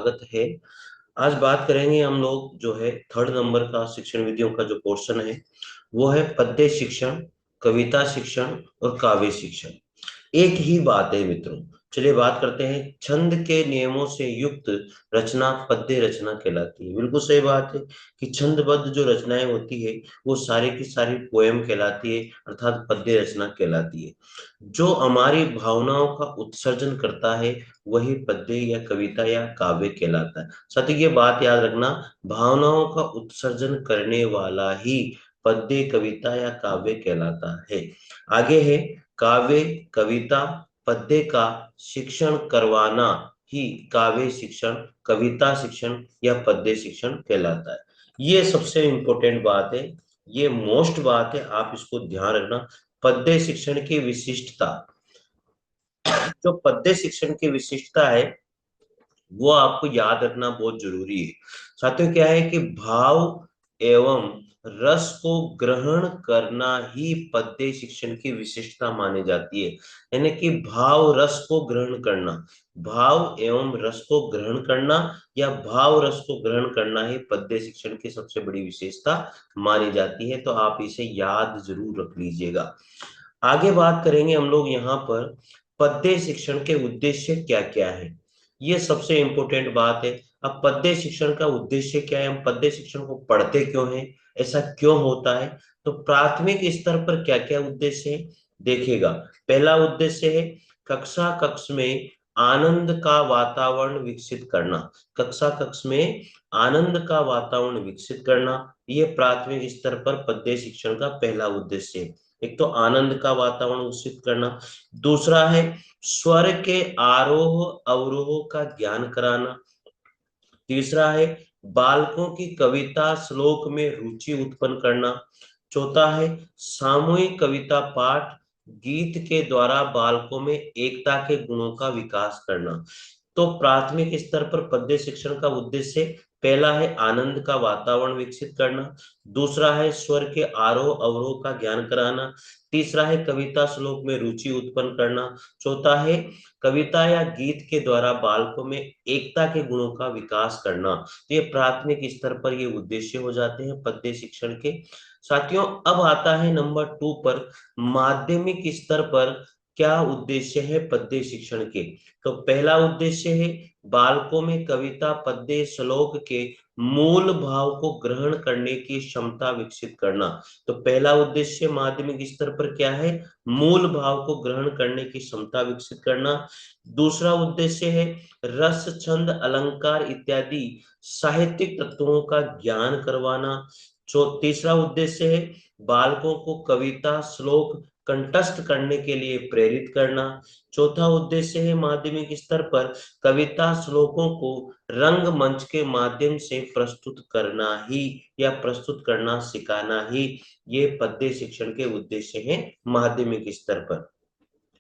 स्वागत है। आज बात करेंगे हम लोग जो है थर्ड नंबर का शिक्षण विधियों का जो पोर्शन है वो है पद्य शिक्षण, कविता शिक्षण और काव्य शिक्षण। एक ही बात है मित्रों। चलिए बात करते हैं। छंद के नियमों से युक्त रचना पद्य रचना कहलाती है। बिल्कुल सही बात है कि छंदबद्ध जो रचनाएं होती है वो सारी की सारी पोएम कहलाती है, अर्थात पद्य रचना कहलाती है। जो हमारी भावनाओं का उत्सर्जन करता है वही पद्य या कविता या काव्य कहलाता है। साथ ही ये बात याद रखना, भावनाओं का उत्सर्जन करने वाला ही पद्य कविता या काव्य कहलाता है। आगे है काव्य कविता पद्य का शिक्षण करवाना ही काव्य शिक्षण, कविता शिक्षण या पद्य शिक्षण कहलाता है। ये सबसे इंपॉर्टेंट बात है, ये मोस्ट बात है, आप इसको ध्यान रखना। पद्य शिक्षण की विशिष्टता, जो पद्य शिक्षण की विशिष्टता है वो आपको याद रखना बहुत जरूरी है। साथियों क्या है कि भाव एवं रस को ग्रहण करना ही पद्य शिक्षण की विशिष्टता मानी जाती है। यानी कि भाव रस को ग्रहण करना, भाव एवं रस को ग्रहण करना या भाव रस को ग्रहण करना ही पद्य शिक्षण की सबसे बड़ी विशेषता मानी जाती है। तो आप इसे याद जरूर रख लीजिएगा। आगे बात करेंगे हम लोग यहाँ पर पद्य शिक्षण के उद्देश्य क्या क्या है। ये सबसे इंपॉर्टेंट बात है। अब पद्य शिक्षण का उद्देश्य क्या है, हम पद्य शिक्षण को पढ़ते क्यों हैं, ऐसा क्यों होता है। तो प्राथमिक स्तर पर क्या क्या उद्देश्य है देखिएगा। पहला उद्देश्य है कक्षा कक्ष में आनंद का वातावरण विकसित करना। कक्षा कक्ष में आनंद का वातावरण विकसित करना, ये प्राथमिक स्तर पर पद्य शिक्षण का पहला उद्देश्य है। एक तो आनंद का वातावरण विकसित करना, दूसरा है स्वर के आरोह अवरोह का ज्ञान कराना, तीसरा है बालकों की कविता श्लोक में रुचि उत्पन्न करना, चौथा है सामूहिक कविता पाठ गीत के द्वारा बालकों में एकता के गुणों का विकास करना। तो प्राथमिक स्तर पर पद्य शिक्षण का उद्देश्य पहला है आनंद का वातावरण विकसित करना, दूसरा है स्वर के आरोह अवरोह का ज्ञान कराना, तीसरा है कविता श्लोक में रुचि उत्पन्न करना, चौथा है कविता या गीत के द्वारा बालकों में एकता के गुणों का विकास करना। तो ये प्राथमिक स्तर पर ये उद्देश्य हो जाते हैं पद्य शिक्षण के। साथियों अब आता है नंबर 2 पर, माध्यमिक स्तर पर क्या उद्देश्य है पद्य शिक्षण के। तो पहला उद्देश्य है बालकों में कविता पद्य श्लोक के मूल भाव को ग्रहण करने की क्षमता विकसित करना। तो पहला उद्देश्य माध्यमिक स्तर पर क्या है, मूल भाव को ग्रहण करने की क्षमता विकसित करना। दूसरा उद्देश्य है रस छंद अलंकार इत्यादि साहित्यिक तत्वों का ज्ञान करवाना। तीसरा उद्देश्य है बालकों को कविता श्लोक कंठस्थ करने के लिए प्रेरित करना। चौथा उद्देश्य है माध्यमिक स्तर पर कविता श्लोकों को रंगमंच के माध्यम से प्रस्तुत करना ही या प्रस्तुत करना सिखाना ही ये पद्य शिक्षण के उद्देश्य हैं माध्यमिक स्तर पर।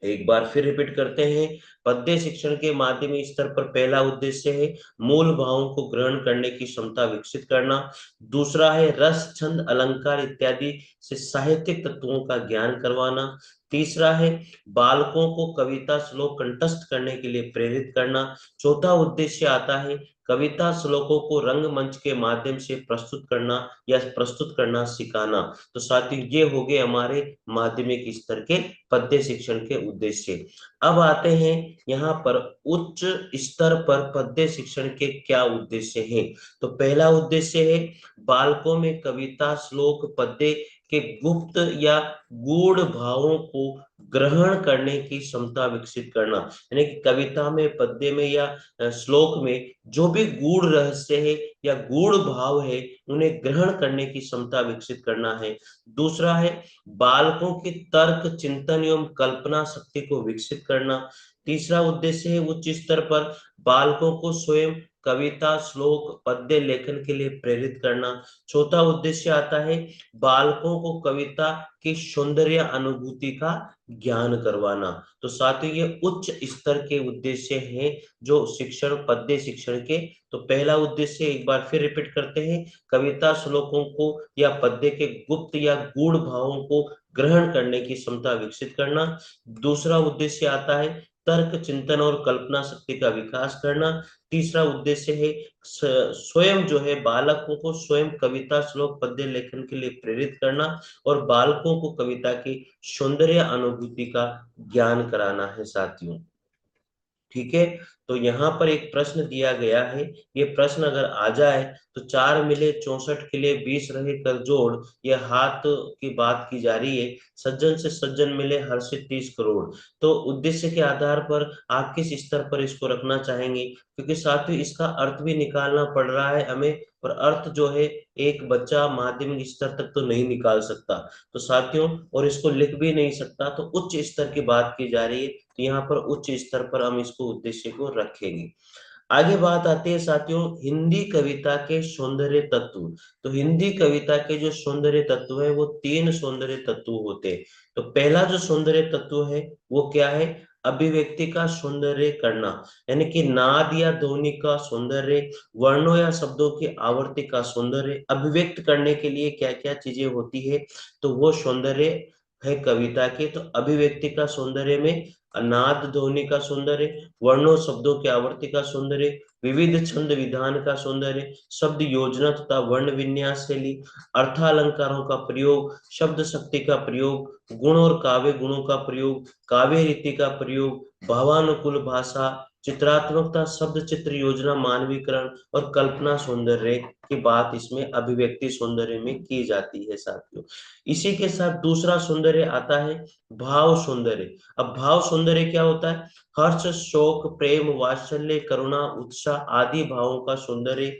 एक बार फिर रिपीट करते हैं। पद्य शिक्षण के माध्यमिक स्तर पर पहला उद्देश्य है मूल भावों को ग्रहण करने की क्षमता विकसित करना, दूसरा है रस छंद अलंकार इत्यादि से साहित्यिक तत्वों का ज्ञान करवाना, तीसरा है बालकों को कविता श्लोक कंठस्थ करने के लिए प्रेरित करना, चौथा उद्देश्य आता है कविता श्लोकों को रंगमंच के माध्यम से प्रस्तुत करना या प्रस्तुत करना सिखाना। तो साथियों ये हो गए हमारे माध्यमिक स्तर के पद्य शिक्षण के उद्देश्य। अब आते हैं यहाँ पर उच्च स्तर पर पद्य शिक्षण के क्या उद्देश्य हैं। तो पहला उद्देश्य है बालकों में कविता श्लोक पद्य के गुप्त या गूढ़ भावों को ग्रहण करने की क्षमता विकसित करना। यानी कि कविता में पद्य में या श्लोक में जो भी गूढ़ रहस्य है या गूढ़ भाव है उन्हें ग्रहण करने की क्षमता विकसित करना है। दूसरा है बालकों की तर्क चिंतन एवं कल्पना शक्ति को विकसित करना। तीसरा उद्देश्य है उच्च स्तर पर बालकों को स्वयं कविता श्लोक पद्य लेखन के लिए प्रेरित करना। चौथा उद्देश्य आता है बालकों को कविता की सौंदर्य अनुभूति का ज्ञान करवाना। तो साथियों ये उच्च स्तर के उद्देश्य हैं जो शिक्षण पद्य शिक्षण के। तो पहला उद्देश्य एक बार फिर रिपीट करते हैं, कविता श्लोकों को या पद्य के गुप्त या गूढ़ भावों को ग्रहण करने की क्षमता विकसित करना। दूसरा उद्देश्य आता है तर्क चिंतन और कल्पना शक्ति का विकास करना। तीसरा उद्देश्य है स्वयं जो है बालकों को स्वयं कविता श्लोक पद्य लेखन के लिए प्रेरित करना और बालकों को कविता की सौंदर्य अनुभूति का ज्ञान कराना है साथियों। ठीक है, तो यहाँ पर एक प्रश्न दिया गया है। ये प्रश्न अगर आ जाए तो 4 मिले 64 के लिए 20 रहे कर जोड़, ये हाथ की बात की जा रही है। सज्जन से सज्जन मिले हर्षित 30 करोड़। तो उद्देश्य के आधार पर आप किस स्तर पर इसको रखना चाहेंगे, क्योंकि साथियों इसका अर्थ भी निकालना पड़ रहा है हमें, और अर्थ जो है एक बच्चा माध्यमिक स्तर तक तो नहीं निकाल सकता तो साथियों, और इसको लिख भी नहीं सकता, तो उच्च स्तर की बात की जा रही है, तो यहाँ पर उच्च स्तर पर हम इसको उद्देश्य को रखेंगे। आगे बात आती है साथियों हिंदी कविता के सौंदर्य तत्व। तो हिंदी कविता के जो सौंदर्य तत्व है वो 3 सौंदर्य तत्व होते हैं। तो पहला जो सौंदर्य तत्व है वो क्या है, अभिव्यक्ति का सौंदर्य करना, यानी कि नाद या ध्वनि का सौंदर्य, वर्णों या शब्दों की आवृत्ति का सौंदर्य, अभिव्यक्त करने के लिए क्या क्या चीजें होती है, तो वो सौंदर्य है कविता के। तो अभिव्यक्ति का सौंदर्य में नाद ध्वनि का सौंदर्य, वर्णों शब्दों की आवृत्ति का सौंदर्य, विविध छंद विधान का सौंदर्य, शब्द योजना तथा वर्ण विन्यास शैली, अर्थालंकारों का प्रयोग, शब्द शक्ति का प्रयोग, गुण और काव्य गुणों का प्रयोग, काव्य रीति का प्रयोग, भावानुकूल भाषा, चित्रात्मकता, शब्द चित्र योजना मानवीकरण और कल्पना सौंदर्य की बात इसमें अभिव्यक्ति सौंदर्य में की जाती है साथियों। इसी के साथ दूसरा सौंदर्य आता है भाव सौंदर्य। अब भाव सौंदर्य क्या होता है, हर्ष शोक प्रेम वात्सल्य करुणा उत्साह आदि भावों का सौंदर्य।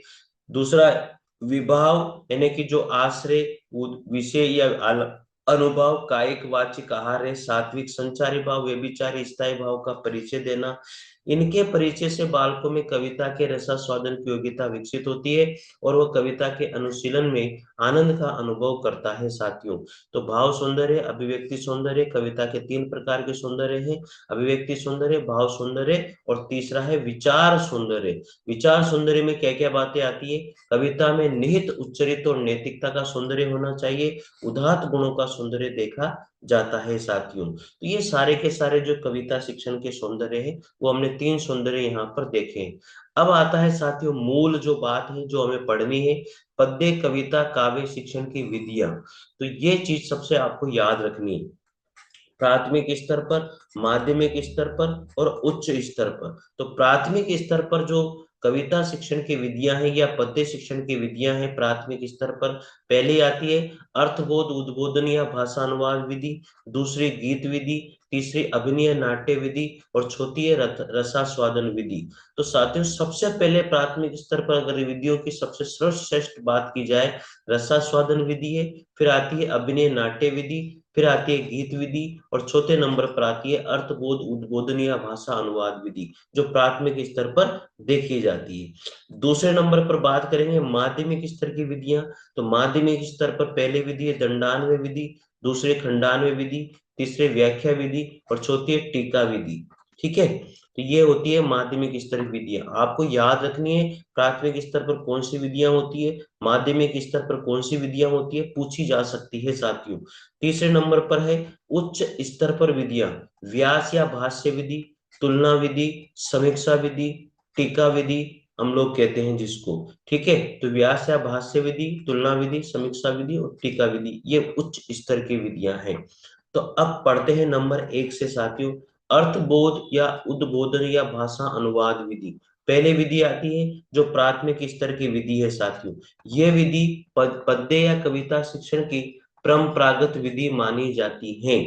दूसरा विभाव, यानी कि जो आश्रय विषय या अनुभव, कायिक वाचिक आहार है, सात्विक संचारी भाव, व्यभिचारी स्थायी भाव का परिचय देना। इनके परिचय से बालकों में कविता के रसास्वादन की योग्यता विकसित होती है और वह कविता के अनुशीलन में आनंद का अनुभव करता है साथियों। तो भाव सौंदर्य, अभिव्यक्ति सौंदर्य, कविता के 3 प्रकार के सौंदर्य हैं, अभिव्यक्ति सौंदर्य, भाव सौंदर्य और तीसरा है विचार सौंदर्य। विचार सौंदर्य में क्या क्या बातें आती है, कविता में निहित उच्चरित और नैतिकता का सौंदर्य होना चाहिए, उदात्त गुणों का सौंदर्य देखा जाता है साथियों। तो ये सारे के सारे जो कविता शिक्षण के सौंदर्य है वो हमने 3 सौंदर्य यहाँ पर देखे। अब आता है साथियों मूल जो बात है जो हमें पढ़नी है, पद्य कविता काव्य शिक्षण की विधियां। तो ये चीज सबसे आपको याद रखनी है, प्राथमिक स्तर पर, माध्यमिक स्तर पर और उच्च स्तर पर। तो प्राथमिक स्तर पर जो कविता शिक्षण की विधियां हैं या पद्य शिक्षण की विधियां हैं प्राथमिक स्तर पर, पहली आती है अर्थबोध उद्बोधन या भाषा अनुवाद विधि, दूसरी गीत विधि, तीसरी अभिनय नाट्य विधि और चौथी है रसास्वादन विधि। तो साथियों सबसे पहले प्राथमिक स्तर पर अगर विधियों की सबसे सर्वश्रेष्ठ बात की जाए, रसास्वादन विधि है, फिर आती है अभिनय नाट्य विधि, फिर आती है गीत विधि और चौथे नंबर पर आती है अर्थबोध उद्बोधन या भाषा अनुवाद विधि, जो प्राथमिक स्तर पर देखी जाती है। दूसरे नंबर पर बात करेंगे माध्यमिक स्तर की विधियां। तो माध्यमिक स्तर पर पहली विधि है दंडान्वय विधि, दूसरी खंडान्वय विधि, तीसरी व्याख्या विधि और चौथी है टीका विधि। ठीक है, तो ये होती है माध्यमिक स्तर की विधियां। आपको याद रखनी है प्राथमिक स्तर पर कौन सी विधियां होती है, माध्यमिक स्तर पर कौन सी विधियां होती है, पूछी जा सकती है साथियों। तीसरे नंबर पर है उच्च स्तर पर विधियां, व्यास या भाष्य विधि, तुलना विधि, समीक्षा विधि, टीका विधि हम लोग कहते हैं जिसको। ठीक है, तो व्यास या भाष्य विधि, तुलना विधि, समीक्षा विधि और टीका विधि ये उच्च स्तर की विधियां हैं। तो अब पढ़ते हैं नंबर 1 से साथियों, अर्थबोध या उद्बोधन या भाषा अनुवाद विधि। पहले विधि आती है जो प्राथमिक स्तर की विधि है साथियों। ये विधि पद्य या कविता शिक्षण की परंपरागत विधि मानी जाती है।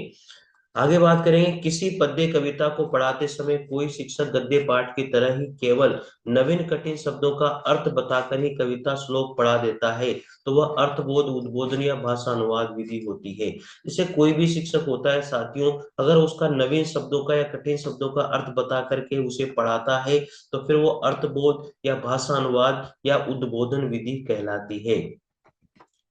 आगे बात करेंगे किसी पद्य कविता को पढ़ाते समय कोई शिक्षक गद्य पाठ की तरह ही केवल नवीन कठिन शब्दों का अर्थ बताकर ही कविता श्लोक पढ़ा देता है, तो वह अर्थबोध उद्बोधन या भाषा अनुवाद विधि होती है। जैसे कोई भी शिक्षक होता है साथियों, अगर उसका नवीन शब्दों का या कठिन शब्दों का अर्थ बता करके उसे पढ़ाता है तो फिर वो अर्थबोध या भाषा अनुवाद या उद्बोधन विधि कहलाती है।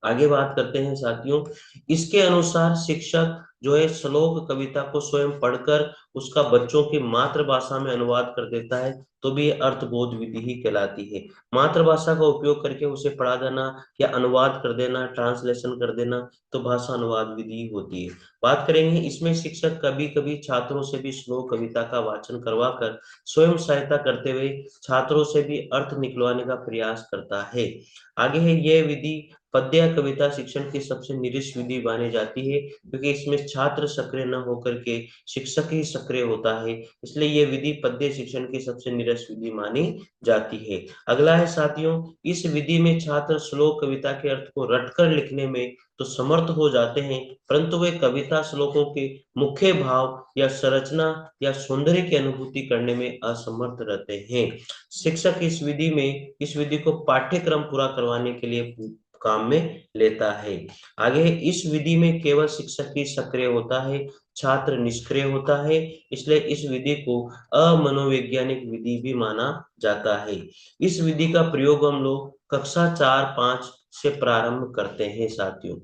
आगे बात करते हैं साथियों, इसके अनुसार शिक्षक जो है श्लोक कविता को स्वयं पढ़कर उसका बच्चों की मातृभाषा में अनुवाद कर देता है तो भी अर्थबोध विधि ही कहलाती है। मातृभाषा का उपयोग करके उसे पढ़ा देना या अनुवाद कर देना, ट्रांसलेशन कर देना, तो भाषा अनुवाद विधि होती है। बात करेंगे इसमें शिक्षक कभी कभी छात्रों से भी श्लोक कविता का वाचन करवाकर स्वयं सहायता करते हुए छात्रों से भी अर्थ निकलवाने का प्रयास करता है। आगे है यह विधि पद्य या कविता शिक्षण की सबसे निरीश विधि मानी जाती है, क्योंकि इसमें छात्र सक्रिय न होकर के शिक्षक ही सक्रिय होता है, इसलिए यह विधि पद्य शिक्षण की सबसे निरीश विधि मानी जाती है। अगला है साथियों, इस विधि में छात्र श्लोक कविता के अर्थ को रटकर लिखने में तो समर्थ हो जाते हैं, परंतु वे कविता श्लोकों के मुख्य भाव या संरचना या सौंदर्य की अनुभूति करने में असमर्थ रहते हैं। शिक्षक इस विधि को पाठ्यक्रम पूरा करवाने के लिए काम में लेता है। आगे इस विधि में केवल शिक्षक ही सक्रिय होता है, छात्र निष्क्रिय होता है, इसलिए इस विधि को अमनोवैज्ञानिक विधि भी माना जाता है। इस विधि का प्रयोग हम लोग कक्षा 4-5 से प्रारंभ करते हैं साथियों।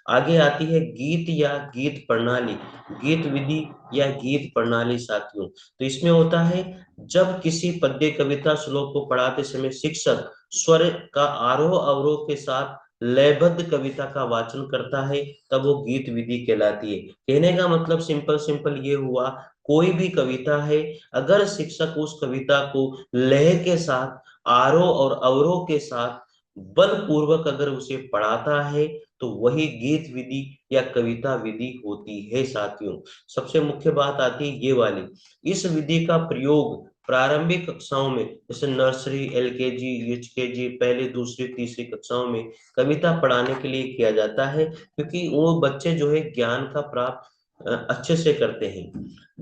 आगे आती है गीत या गीत प्रणाली, गीत विधि या गीत प्रणाली साथियों। तो इसमें होता है जब किसी पद्य कविता श्लोक को पढ़ाते समय शिक्षक स्वर का आरोह अवरोह के साथ लयबद्ध कविता का वाचन करता है तब वो गीत विधि कहलाती है। कहने का मतलब सिंपल सिंपल ये हुआ, कोई भी कविता है, अगर शिक्षक उस कविता को लय के साथ, आरोह और अवरोह के साथ बलपूर्वक अगर उसे पढ़ाता है तो वही गीत विधि या कविता विधि होती है साथियों। सबसे मुख्य बात आती है ये वाली, इस विधि का प्रयोग प्रारंभिक कक्षाओं में जैसे नर्सरी, एलकेजी, यूकेजी, पहली, दूसरी, तीसरी कक्षाओं में कविता पढ़ाने के लिए किया जाता है, क्योंकि वो बच्चे जो है ज्ञान का प्राप्त अच्छे से करते हैं।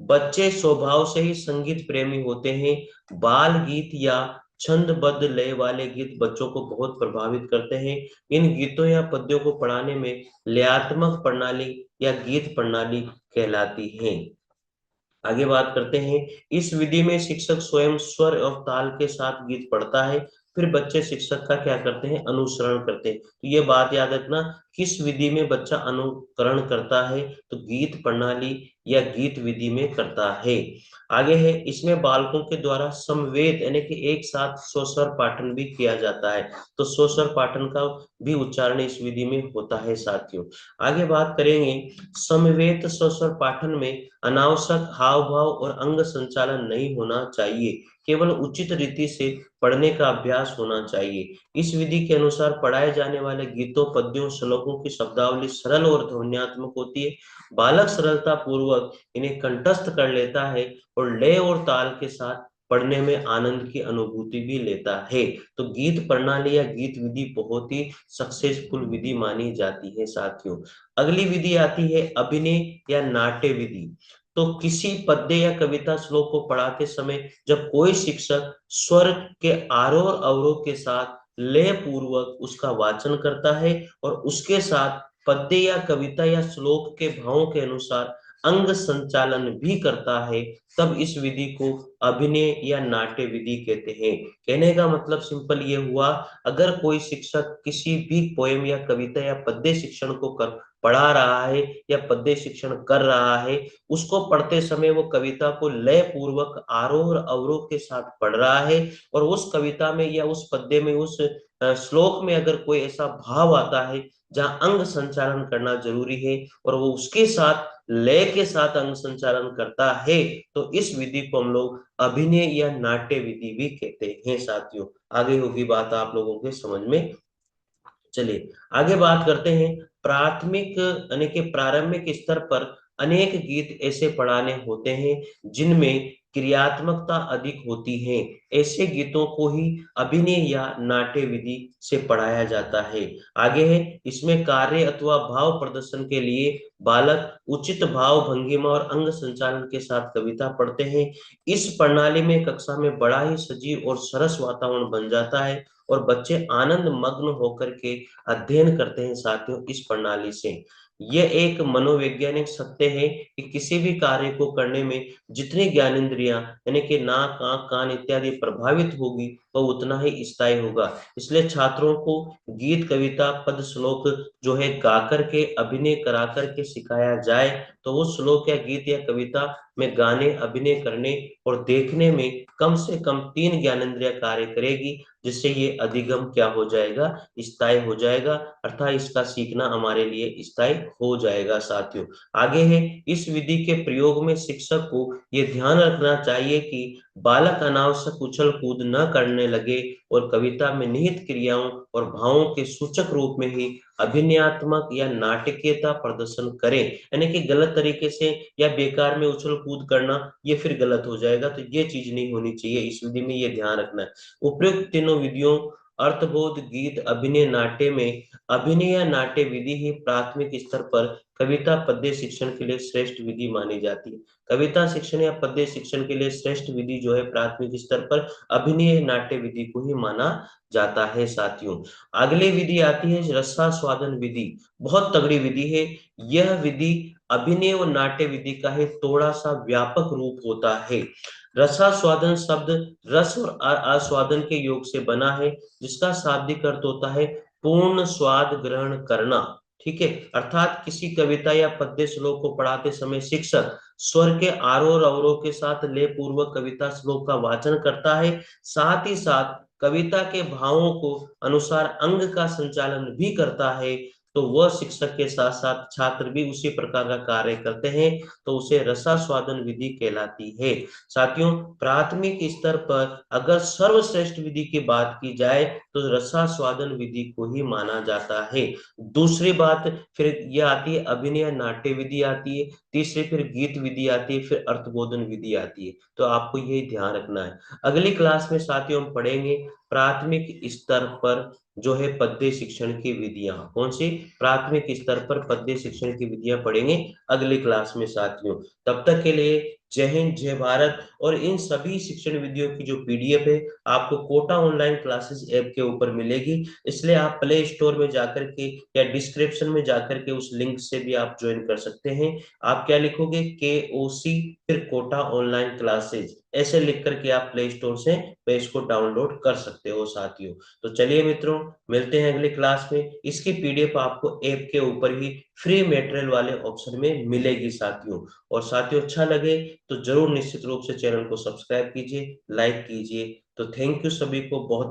बच्चे स्वभाव से ही संगीत प्रेमी होते हैं। बाल गीत या छंदबद्ध लय वाले गीत बच्चों को बहुत प्रभावित करते हैं। इन गीतों या पद्यों को पढ़ाने में लयात्मक प्रणाली या गीत प्रणाली कहलाती है। आगे बात करते हैं, इस विधि में शिक्षक स्वयं स्वर और ताल के साथ गीत पढ़ता है, फिर बच्चे शिक्षक का क्या करते हैं, अनुसरण करते हैं। तो ये बात याद रखना, किस विधि में बच्चा अनुकरण करता है तो गीत प्रणाली या गीत विधि में करता है। आगे है, इसमें बालकों के द्वारा समवेत यानी कि एक साथ स्वस्वर पाठन भी किया जाता है, तो स्वस्वर पाठन का भी उच्चारण इस विधि में होता है साथियों। आगे बात करेंगे, समवेत स्वस्वर पाठन में अनावश्यक हाव भाव और अंग संचालन नहीं होना चाहिए, केवल उचित रीति से पढ़ने का अभ्यास होना चाहिए। इस विधि के अनुसार पढ़ाए जाने वाले गीतों, पद्यों, श्लोकों की शब्दावली सरल और ध्वन्यात्मक होती है। बालक सरलता पूर्वक इन्हें कंठस्थ कर लेता है और लय और ताल के साथ पढ़ने में आनंद की अनुभूति भी लेता है। तो गीत प्रणाली या गीत विधि बहुत ही सक्सेसफुल विधि मानी जाती है साथियों। अगली विधि आती है अभिनय या नाट्य विधि। तो किसी पद्य या कविता श्लोक को पढ़ाते समय जब कोई शिक्षक स्वर के आरोह और अवरोह के साथ लय पूर्वक उसका वाचन करता है और उसके साथ पद्य या कविता या श्लोक के भावों के अनुसार अंग संचालन भी करता है, तब इस विधि को अभिनय या नाट्य विधि कहते हैं। कहने का मतलब सिंपल ये हुआ, अगर कोई शिक्षक किसी भी पोएम या कविता या पद्य शिक्षण को पढ़ा रहा है या पद्य शिक्षण कर रहा है, उसको पढ़ते समय वो कविता को लय पूर्वक आरोह और अवरोह के साथ पढ़ रहा है, और उस कविता में या उस पद्य में, उस श्लोक में अगर कोई ऐसा भाव आता है जहां अंग संचालन करना जरूरी है और वो उसके साथ लय के साथ अंग संचालन करता है, तो इस विधि को हम लोग अभिनय या नाट्य विधि भी कहते हैं साथियों। आगे होगी बात आप लोगों के समझ में। चलिए आगे बात करते हैं, प्राथमिक यानी कि प्रारंभिक स्तर पर अनेक गीत ऐसे पढ़ाने होते हैं जिनमें क्रियात्मकता अधिक होती है। ऐसे गीतों को ही अभिनय या नाट्य विधि से पढ़ाया जाता है। आगे है, इसमें कार्य अथवा भाव प्रदर्शन के लिए बालक उचित भाव, भंगिमा और अंग संचालन के साथ कविता पढ़ते हैं। इस प्रणाली में कक्षा में बड़ा ही सजीव और सरस वातावरण बन जाता है और बच्चे आनंद मग्न होकर के अध्ययन करते हैं साथियों इस प्रणाली से। यह एक मनोवैज्ञानिक सत्य है कि किसी भी कार्य को करने में जितनी ज्ञानेंद्रियां यानी कि नाक, आंख, कान इत्यादि प्रभावित होगी वह उतना ही स्थायी होगा। इसलिए छात्रों को गीत, कविता, पद, श्लोक जो है गा करके, अभिनय करा करके सिखाया जाए, तो वो श्लोक या गीत या कविता में गाने, अभिनय करने और देखने में कम से कम 3 ज्ञानेंद्रिय कार्य करेगी, जिससे ये अधिगम क्या हो जाएगा, स्थायी हो जाएगा, अर्थात इसका सीखना हमारे लिए स्थायी हो जाएगा। साथियों, आगे है, इस विधि के प्रयोग में शिक्षक को ये ध्यान रखना चाहिए कि बालक अनावश्यक उछल कूद न करने लगे और कविता में निहित क्रियाओं और भावों के सूचक रूप में ही अभिनयात्मक या नाटकीयता प्रदर्शन करें। यानी कि गलत तरीके से या बेकार में उछल कूद करना, ये फिर गलत हो जाएगा, तो ये चीज नहीं होनी चाहिए। इस विधि में ये ध्यान रखना है। उपयुक्त तीनों विधियों अर्थबोध, गीत, अभिनय, नाट्य में अभिनय या नाट्य विधि ही प्राथमिक स्तर पर कविता पद्य शिक्षण के लिए श्रेष्ठ विधि मानी जाती है। कविता शिक्षण या पद्य शिक्षण के लिए श्रेष्ठ विधि जो है प्राथमिक स्तर पर अभिनय नाट्य विधि को ही माना जाता है। साथियों, अगली विधि आती है रसास्वादन विधि। बहुत तगड़ी विधि है। यह विधि अभिनय और नाट्य विधि का ही थोड़ा सा व्यापक रूप होता है। रसास्वादन शब्द रस और आस्वादन के योग से बना है, जिसका शाब्दिक अर्थ होता है पूर्ण स्वाद ग्रहण करना। ठीक है, अर्थात किसी कविता या पद्य श्लोक को पढ़ाते समय शिक्षक स्वर के आरोह अवरोह के साथ लय पूर्वक कविता श्लोक का वाचन करता है, साथ ही साथ कविता के भावों को अनुसार अंग का संचालन भी करता है। तो वह शिक्षक के साथ साथ छात्र भी उसी प्रकार का कार्य करते हैं, तो उसे रसास्वादन विधि कहलाती है। साथियों, प्राथमिक स्तर पर अगर सर्वश्रेष्ठ विधि की बात की जाए तो रसास्वादन विधि को ही माना जाता है। दूसरी बात फिर ये आती है अभिनय नाट्य विधि आती है, तीसरी फिर गीत विधि आती है, फिर अर्थबोधन विधि आती है। तो आपको ये ध्यान रखना है। अगली क्लास में साथियों हम पढ़ेंगे प्राथमिक स्तर पर जो है पद्य शिक्षण की विधियां। कौन सी? प्राथमिक स्तर पर पद्य शिक्षण की विधियां पढ़ेंगे अगली क्लास में साथियों। तब तक के लिए जय हिंद, जय भारत। और इन सभी शिक्षण विधियों की जो पीडीएफ है आपको कोटा ऑनलाइन क्लासेस ऐप के ऊपर मिलेगी, इसलिए आप प्ले स्टोर में जाकर के या डिस्क्रिप्शन में जाकर के उस लिंक से भी आप ज्वाइन कर सकते हैं। आप क्या लिखोगे? KOC फिर कोटा ऑनलाइन क्लासेज, ऐसे लिख करके आप प्ले स्टोर से पेज को डाउनलोड कर सकते हो साथियों। तो चलिए मित्रों, मिलते हैं अगली क्लास में। इसकी पीडीएफ आपको ऐप के ऊपर ही फ्री मटेरियल वाले ऑप्शन में मिलेगी साथियों। और साथियों, अच्छा लगे तो जरूर निश्चित रूप से चैनल को सब्सक्राइब कीजिए, लाइक कीजिए। तो थैंक यू सभी को बहुत।